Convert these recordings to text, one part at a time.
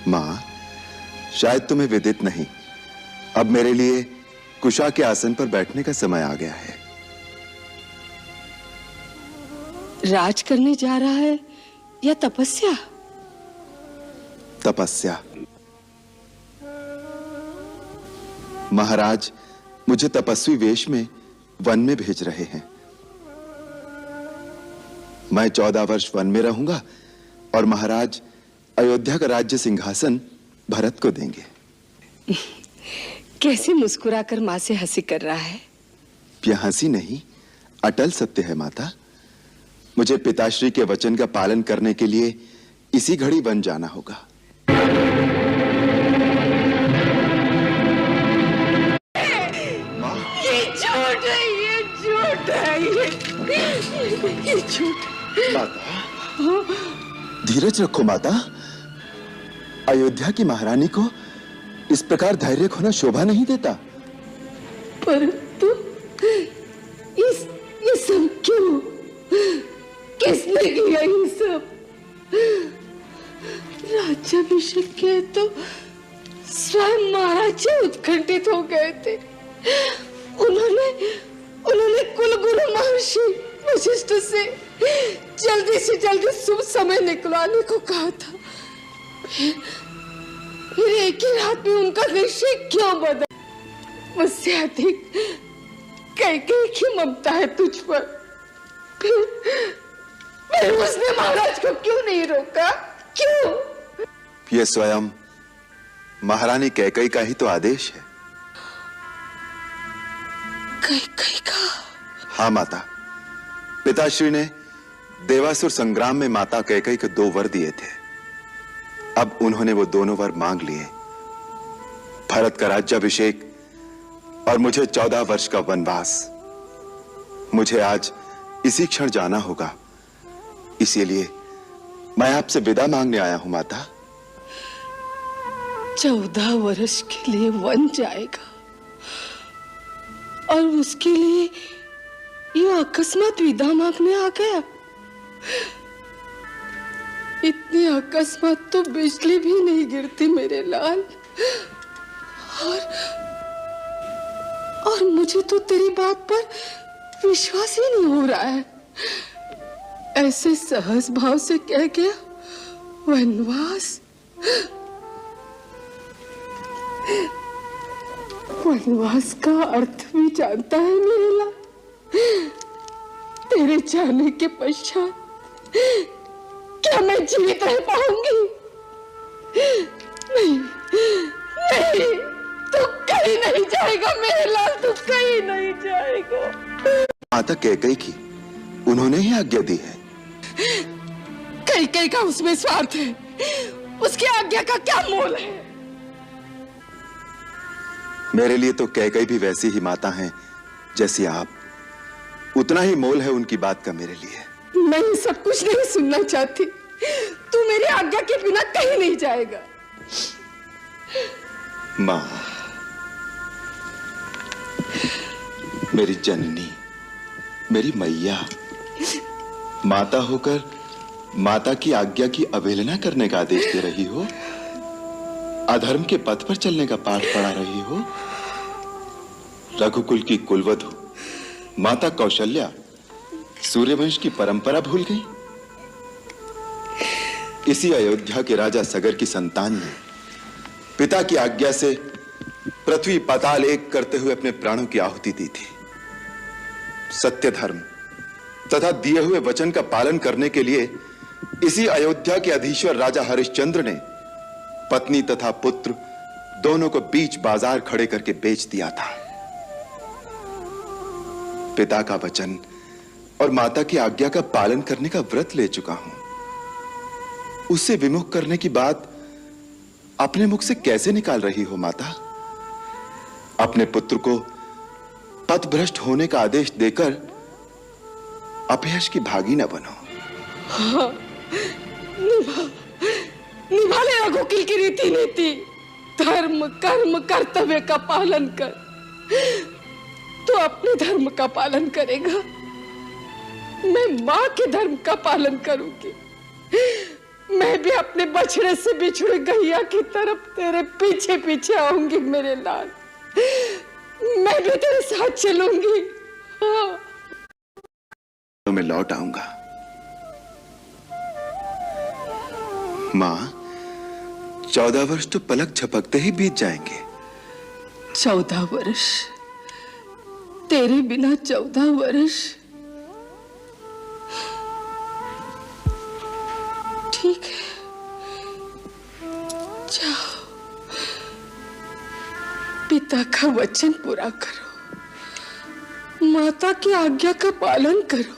मां, शायद तुम्हें विदित नहीं, अब मेरे लिए कुशा के आसन पर बैठने का समय आ गया है। राज करने जा रहा है या तपस्या? तपस्या। महाराज मुझे तपस्वी वेश में वन में भेज रहे हैं। मैं 14 वर्ष वन में रहूंगा और महाराज अयोध्या का राज्य सिंहासन भरत को देंगे। कैसे मुस्कुराकर मां से हंसी कर रहा है? यह हंसी नहीं, अटल सत्य है माता। मुझे पिताश्री के वचन का पालन करने के लिए इसी घड़ी वन जाना होगा। ये झूठ है, ये झूठ है, ये झूठ। माता, धीरज रखो माता। अयोध्या की महारानी को इस प्रकार धैर्य खोना शोभा नहीं देता। परंतु ये सब क्यों? किसने किया ये सब? राज्याभिषेक के तो स्वयं महाराज उत्कंठित हो गए थे। उन्होंने कुलगुरु महर्षि वशिष्ठ से जल्दी से जल्दी शुभ समय निकलवाने को कहा था। फिर एक ही रात में उनका निश्चय क्यों बदला? मुझसे अधिक कैकेयी की ममता है तुझ पर। फिर उसने महाराज को क्यों नहीं रोका? क्यों? ये स्वयं महारानी कैकेयी का ही तो आदेश है। कैकेयी का? हाँ माता, पिताश्री ने देवासुर संग्राम में माता कैकेयी को 2 वर दिए थे। अब उन्होंने वो दोनों वर मांग लिए, भरत का राज्याभिषेक और मुझे 14 वर्ष का वनवास। मुझे आज इसी क्षण जाना होगा, इसीलिए मैं आपसे विदा मांगने आया हूं माता। 14 वर्ष के लिए वन जाएगा और उसके लिए ये अकस्मात विदा मांगने आ गया? इतनी अकस्मात तो बिजली भी नहीं गिरती मेरे लाल। और मुझे तो तेरी बात पर विश्वास ही नहीं हो रहा है। ऐसे सहज भाव से कह गया वनवास। वनवास का अर्थ भी जानता है मेरे लाल? तेरे जाने के पश्चात क्या मैं जीवित रह पाऊंगी? नहीं, नहीं, तू कहीं नहीं जाएगा मेरे लाल, तू कहीं नहीं जाएगा। माता कैकेयी की उन्होंने ही आज्ञा दी है। कैकेयी का उसमें स्वार्थ है, उसकी आज्ञा का क्या मोल है? मेरे लिए तो कैकेयी भी वैसी ही माता हैं जैसी आप। उतना ही मोल है उनकी बात का मेरे लिए। मैं ये सब कुछ नहीं सुनना चाहती। तू मेरी आज्ञा के बिना कहीं नहीं जाएगा। मां, मेरी जननी, मेरी मैया, माता होकर माता की आज्ञा की अवहेलना करने का आदेश दे रही हो, अधर्म के पथ पर चलने का पाठ पढ़ा रही हो। रघुकुल की कुलवधु माता कौशल्या सूर्यवंश की परंपरा भूल गई। इसी अयोध्या के राजा सगर की संतान ने पिता की आज्ञा से पृथ्वी पाताल एक करते हुए अपने प्राणों की आहुति दी थी। सत्य धर्म तथा दिए हुए वचन का पालन करने के लिए इसी अयोध्या के अधीश्वर राजा हरिश्चंद्र ने पत्नी तथा पुत्र दोनों को बीच बाजार खड़े करके बेच दिया था। पिता का वचन और माता की आज्ञा का पालन करने का व्रत ले चुका हूं। उससे विमुख करने की बात अपने मुख से कैसे निकाल रही हो माता? अपने पुत्र को पथभ्रष्ट होने का आदेश देकर अपयश की भागी न बनो। हाँ, निभा ले रघुकुल की रीति नीति। धर्म कर्म कर्तव्य का पालन कर। तो अपने धर्म का पालन करेगा, मैं मां के धर्म का पालन करूंगी। मैं मैं भी अपने बछड़े से बिछुड़ी गैया की तरफ तेरे पीछे पीछे आऊंगी मेरे लाल। मैं भी तेरे साथ चलूंगी। हाँ। तो मैं लौट आऊंगा। मां, 14 वर्ष तो पलक झपकते ही बीत जाएंगे। 14 वर्ष? तेरे बिना 14 वर्ष? ठीक है, जाओ, पिता का वचन पूरा करो, माता की आज्ञा का पालन करो।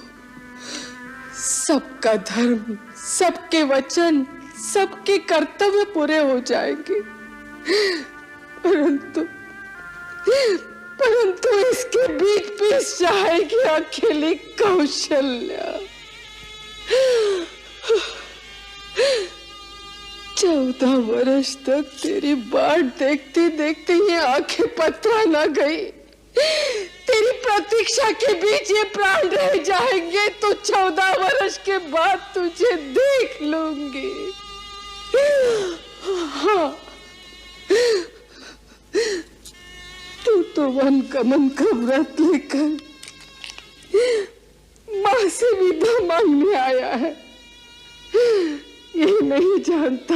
सबका धर्म, सबके वचन, सबके कर्तव्य पूरे हो जाएंगे। परंतु इसके बीच पीस जाएगी अकेली कौशल्या। 14 वर्ष तक तेरी बाट देखते देखते ये आंखें पतरा ना गई। तेरी प्रतीक्षा के बीच ये प्राण रह जाएंगे तो 14 वर्ष के बाद तुझे देख लूंगी। हाँ, तू तो वन गमन का व्रत लेकर मां से विदा मांगने आया है। ये नहीं जानता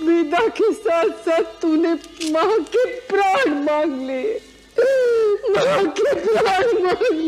विदा के साथ साथ तूने मां के प्राण मांग लिए। मां के प्राण मांग लिए।